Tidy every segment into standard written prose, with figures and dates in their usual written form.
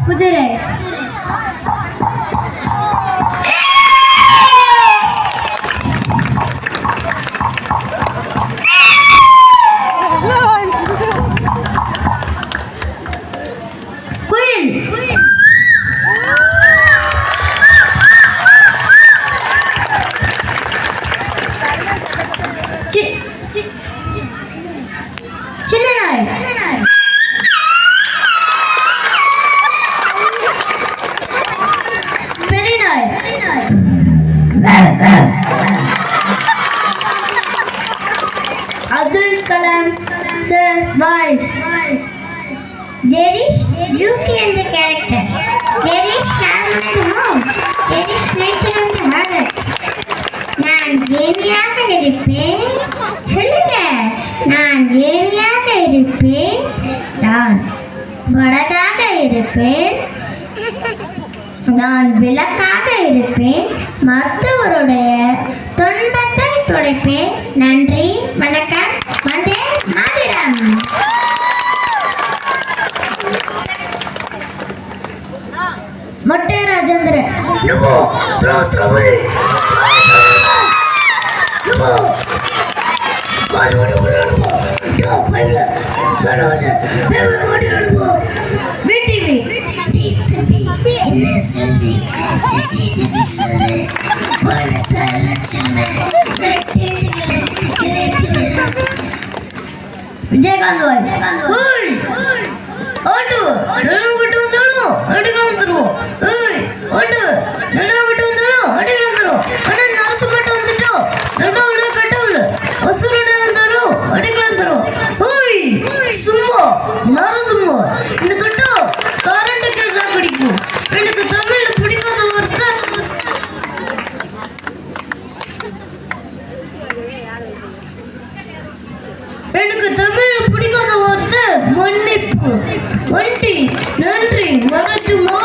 குதிரை. குயில். சின்ன நாய். பெரிய நாய். Abdul Kalam sir voice. There is beauty in the character. There is charm in the mouth. There is nature in the heart. நான் ஏனியாக இருப்பேன். சொல்லுங்க. நான் ஏனியாக இருப்பேன். நான் வடகாக இருப்பேன். நான் விளக்காக இருப்பேன். மற்றவருடைய துன்பத்தை துடைப்பேன். நன்றி, வணக்கம், வந்தே மாதிரம். மொட்டை ராஜேந்திரன். விஜயகாந்த் வாய்ஸ். ஓட்டு கிட்ட வந்துடும் அடிக்கலாம் வந்துடுவோம். ஓட்டு கிட்ட வந்துடும் அடிக்கலாம் வந்துடும். ஆனால் நரசு மட்டும் வந்துட்டோம். ரெண்டாவது கட்டவுள் அசுரனை வந்தாலும் அடிக்கலாம் தரும். சும்மா நரசும்மா இந்த தொட்டோ கரண்ட் கேஸா பிடிக்கும். எனக்கு தமிழ்ல பிடிக்காத வார்த்தை மன்னிப்பு. வண்டி நன்றி வரட்டுமா?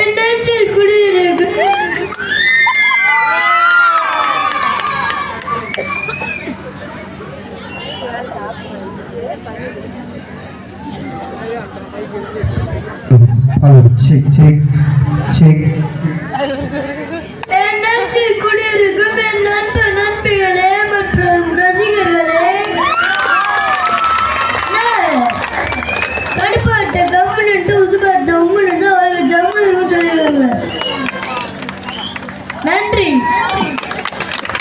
என்னாச்சு குடியிருக்கு? Check.